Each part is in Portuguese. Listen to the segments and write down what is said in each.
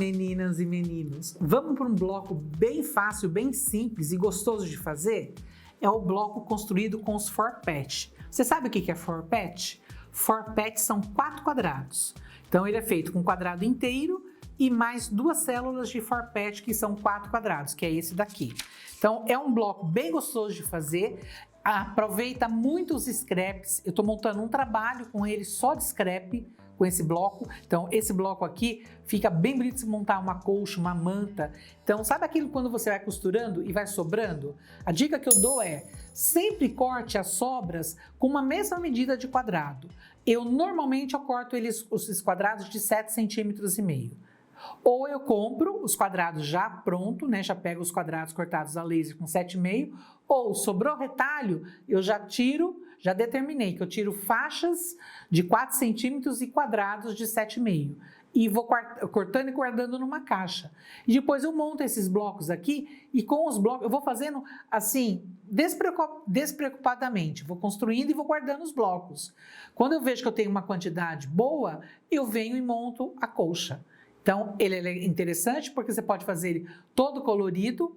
meninas e meninos, vamos para um bloco bem fácil, bem simples e gostoso de fazer? É o bloco construído com os forpet. Você sabe o que é forpet? Forpet são 4 quadrados. Então ele é feito com um quadrado inteiro e mais 2 células de forpet que são 4 quadrados, que é esse daqui. Então é um bloco bem gostoso de fazer. Aproveita muito os scraps. Eu estou montando um trabalho com ele só de scrap, com esse bloco. Então esse bloco aqui fica bem bonito se montar uma colcha, uma manta. Então sabe aquilo quando você vai costurando e vai sobrando? A dica que eu dou é, sempre corte as sobras com uma mesma medida de quadrado. Normalmente eu corto esses quadrados de 7,5 cm. Ou eu compro os quadrados já pronto, né? Já pego os quadrados cortados a laser com 7,5, ou sobrou retalho, eu já tiro, já determinei que eu tiro faixas de 4 centímetros e quadrados de 7,5. E vou cortando e guardando numa caixa. E depois eu monto esses blocos aqui e com os blocos eu vou fazendo assim, despreocupadamente. Vou construindo e vou guardando os blocos. Quando eu vejo que eu tenho uma quantidade boa, eu venho e monto a colcha. Então, ele é interessante porque você pode fazer ele todo colorido.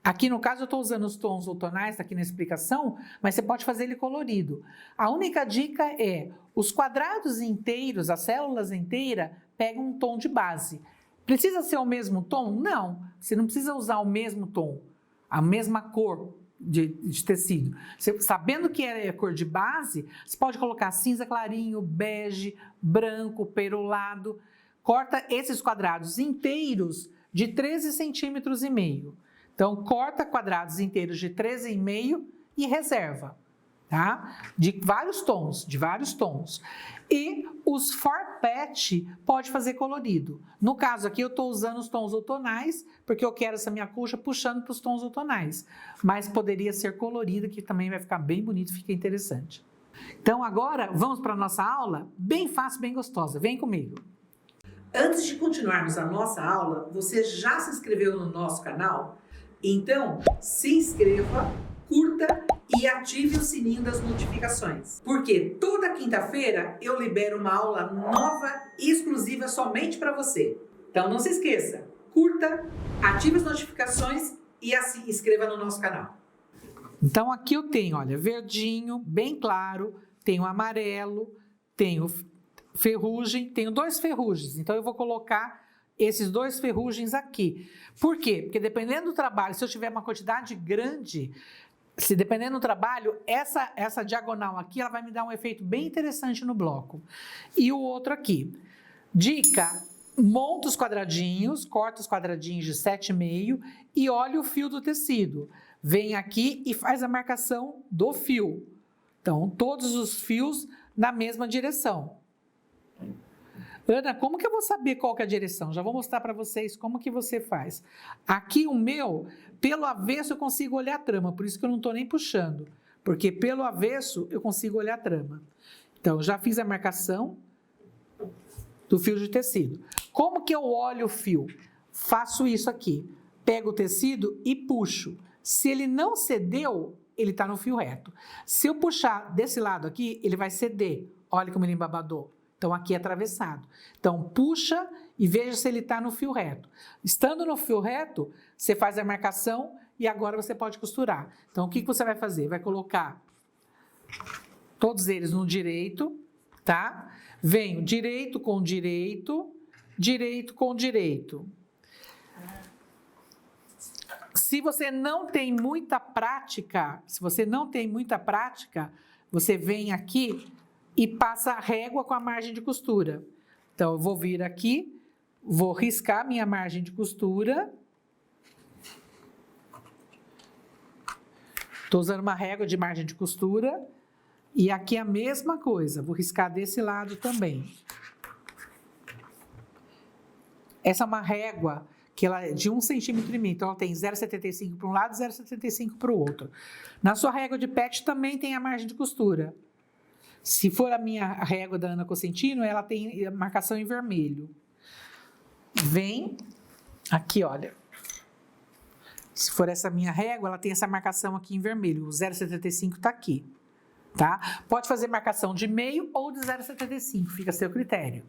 Aqui no caso eu estou usando os tons outonais, está aqui na explicação, mas você pode fazer ele colorido. A única dica é, os quadrados inteiros, as células inteiras, pegam um tom de base. Precisa ser o mesmo tom? Não, você não precisa usar o mesmo tom, a mesma cor de tecido. Você, sabendo que é a cor de base, você pode colocar cinza clarinho, bege, branco, perolado. Corta esses quadrados inteiros de 13,5 cm. Então, corta quadrados inteiros de 13,5 e reserva, tá? De vários tons. E os forpet pode fazer colorido. No caso aqui, eu estou usando os tons outonais, porque eu quero essa minha colcha puxando para os tons outonais. Mas poderia ser colorido, que também vai ficar bem bonito, fica interessante. Então, agora, vamos para a nossa aula? Bem fácil, bem gostosa. Vem comigo. Antes de continuarmos a nossa aula, você já se inscreveu no nosso canal? Então, se inscreva, curta e ative o sininho das notificações. Porque toda quinta-feira eu libero uma aula nova e exclusiva somente para você. Então não se esqueça, curta, ative as notificações e se inscreva no nosso canal. Então aqui eu tenho, olha, verdinho, bem claro, tenho amarelo, tenho ferrugem, tenho 2 ferrugens, então eu vou colocar esses 2 ferrugens aqui. Por quê? Porque dependendo do trabalho, se eu tiver uma quantidade grande, se dependendo do trabalho, essa diagonal aqui, ela vai me dar um efeito bem interessante no bloco. E o outro aqui. Dica, monta os quadradinhos, corta os quadradinhos de 7,5 e olha o fio do tecido. Vem aqui e faz a marcação do fio. Então, todos os fios na mesma direção. Ana, como que eu vou saber qual que é a direção? Já vou mostrar para vocês como que você faz. Aqui o meu, pelo avesso eu consigo olhar a trama, por isso que eu não estou nem puxando. Porque pelo avesso eu consigo olhar a trama. Então, já fiz a marcação do fio de tecido. Como que eu olho o fio? Faço isso aqui. Pego o tecido e puxo. Se ele não cedeu, ele está no fio reto. Se eu puxar desse lado aqui, ele vai ceder. Olha como ele embabadou. Então, aqui é atravessado. Então, puxa e veja se ele está no fio reto. Estando no fio reto, você faz a marcação e agora você pode costurar. Então, o que você vai fazer? Vai colocar todos eles no direito, tá? Venho direito com direito, direito com direito. Se você não tem muita prática, você vem aqui e passa a régua com a margem de costura. Então, eu vou vir aqui, vou riscar minha margem de costura. Estou usando uma régua de margem de costura. E aqui a mesma coisa, vou riscar desse lado também. Essa é uma régua que ela é de 1,5 cm, então ela tem 0,75 para um lado e 0,75 para o outro. Na sua régua de pet também tem a margem de costura. Se for a minha régua da Ana Cosentino, ela tem marcação em vermelho. Vem aqui, olha. Se for essa minha régua, ela tem essa marcação aqui em vermelho. O 0,75 está aqui, tá? Pode fazer marcação de meio ou de 0,75, fica a seu critério.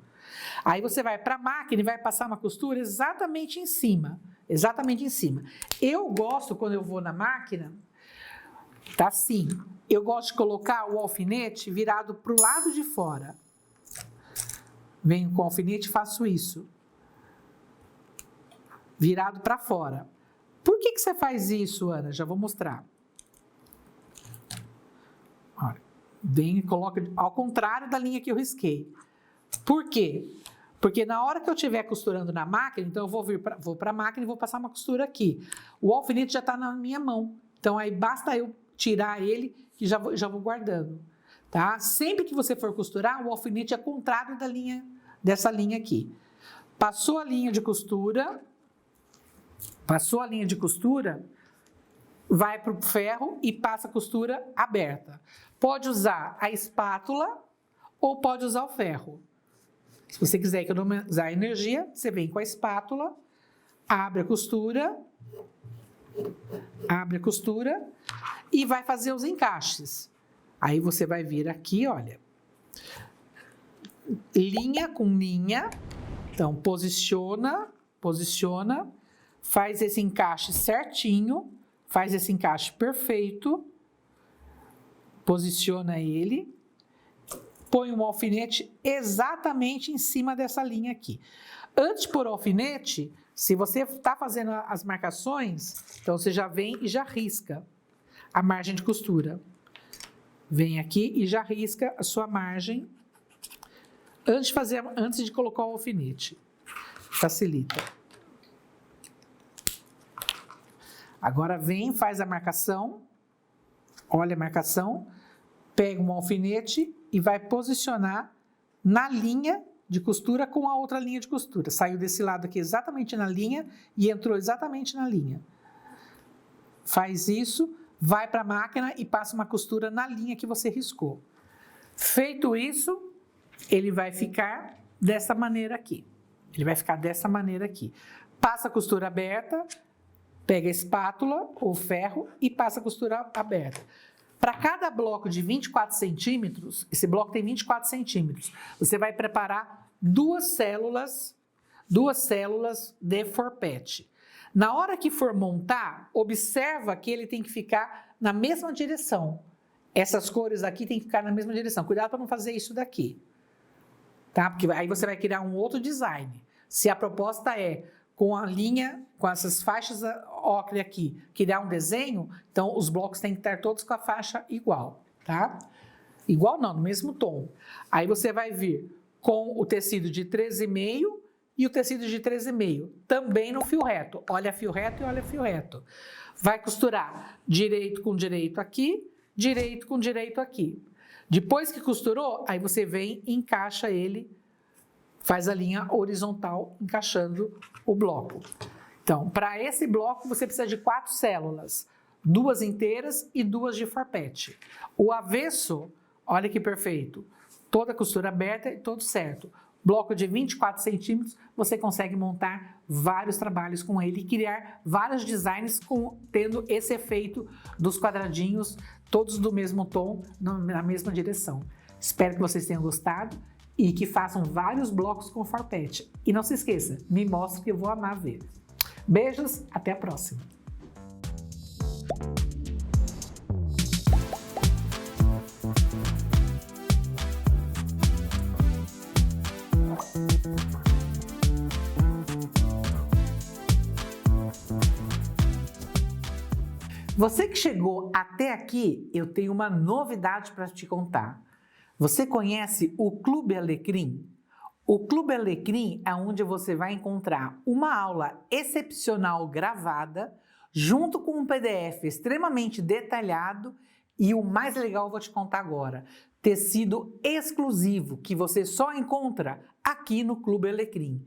Aí você vai para a máquina e vai passar uma costura exatamente em cima, exatamente em cima. Eu gosto, quando eu vou na máquina, tá assim, eu gosto de colocar o alfinete virado para o lado de fora. Venho com o alfinete e faço isso. Virado para fora. Por que você faz isso, Ana? Já vou mostrar. Olha, vem e coloca ao contrário da linha que eu risquei. Por quê? Porque na hora que eu estiver costurando na máquina, então eu vou para a máquina e vou passar uma costura aqui. O alfinete já está na minha mão. Então aí basta eu tirar ele e já vou guardando. Tá? Sempre que você for costurar, o alfinete é contrário dessa linha aqui. Passou a linha de costura, vai para o ferro e passa a costura aberta. Pode usar a espátula ou pode usar o ferro. Se você quiser economizar energia, você vem com a espátula, abre a costura e vai fazer os encaixes. Aí você vai vir aqui, olha, linha com linha, então posiciona, faz esse encaixe certinho, faz esse encaixe perfeito, posiciona ele, põe um alfinete exatamente em cima dessa linha aqui. Antes de pôr o alfinete, se você está fazendo as marcações, então você já vem e já risca a margem de costura. Vem aqui e já risca a sua margem antes de colocar o alfinete. Facilita. Agora vem, faz a marcação, olha a marcação, pega um alfinete e vai posicionar na linha de costura com a outra linha de costura. Saiu desse lado aqui exatamente na linha e entrou exatamente na linha. Faz isso, vai para a máquina e passa uma costura na linha que você riscou. Feito isso, ele vai ficar dessa maneira aqui. Passa a costura aberta, pega a espátula ou ferro e passa a costura aberta. Para cada bloco de 24 centímetros, esse bloco tem 24 centímetros, você vai preparar duas células de forpete. Na hora que for montar, observa que ele tem que ficar na mesma direção. Essas cores aqui tem que ficar na mesma direção. Cuidado para não fazer isso daqui, tá? Porque aí você vai criar um outro design. Se a proposta é com a linha, com essas faixas ocre aqui, criar um desenho, então os blocos têm que estar todos com a faixa igual, tá? Igual não, no mesmo tom. Aí você vai vir com o tecido de 13,5 e o tecido de 13,5, também no fio reto. Olha fio reto e olha fio reto. Vai costurar direito com direito aqui, direito com direito aqui. Depois que costurou, aí você vem e encaixa ele, faz a linha horizontal encaixando o bloco. Então, para esse bloco você precisa de 4 células, 2 inteiras e 2 de forpete. O avesso, olha que perfeito, toda a costura aberta e todo certo. Bloco de 24 centímetros, você consegue montar vários trabalhos com ele e criar vários designs tendo esse efeito dos quadradinhos, todos do mesmo tom, na mesma direção. Espero que vocês tenham gostado e que façam vários blocos com forpete. E não se esqueça, me mostre que eu vou amar ver. Beijos, até a próxima! Você que chegou até aqui, eu tenho uma novidade para te contar. Você conhece o Clube Alecrim? O Clube Alecrim é onde você vai encontrar uma aula excepcional gravada, junto com um PDF extremamente detalhado e o mais legal eu vou te contar agora, tecido exclusivo que você só encontra aqui no Clube Alecrim.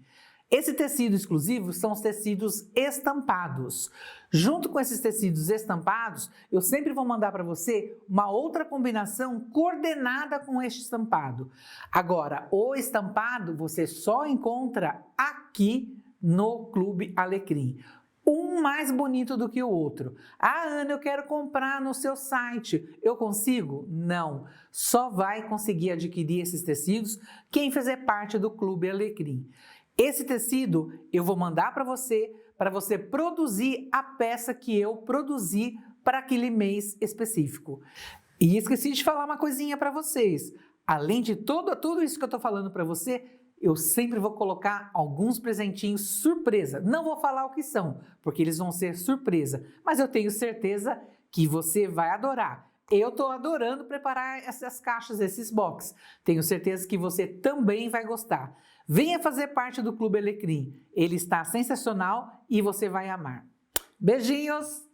Esse tecido exclusivo são os tecidos estampados. Junto com esses tecidos estampados, eu sempre vou mandar para você uma outra combinação coordenada com este estampado. Agora, o estampado você só encontra aqui no Clube Alecrim. um mais bonito do que o outro. Ah, Ana, eu quero comprar no seu site. Eu consigo? Não. Só vai conseguir adquirir esses tecidos quem fizer parte do Clube Alecrim. Esse tecido eu vou mandar para você produzir a peça que eu produzi para aquele mês específico. E esqueci de falar uma coisinha para vocês. Além de tudo isso que eu estou falando para você, eu sempre vou colocar alguns presentinhos surpresa. Não vou falar o que são, porque eles vão ser surpresa, mas eu tenho certeza que você vai adorar. Eu estou adorando preparar essas caixas, esses box. Tenho certeza que você também vai gostar. Venha fazer parte do Clube Alecrim. Ele está sensacional e você vai amar. Beijinhos!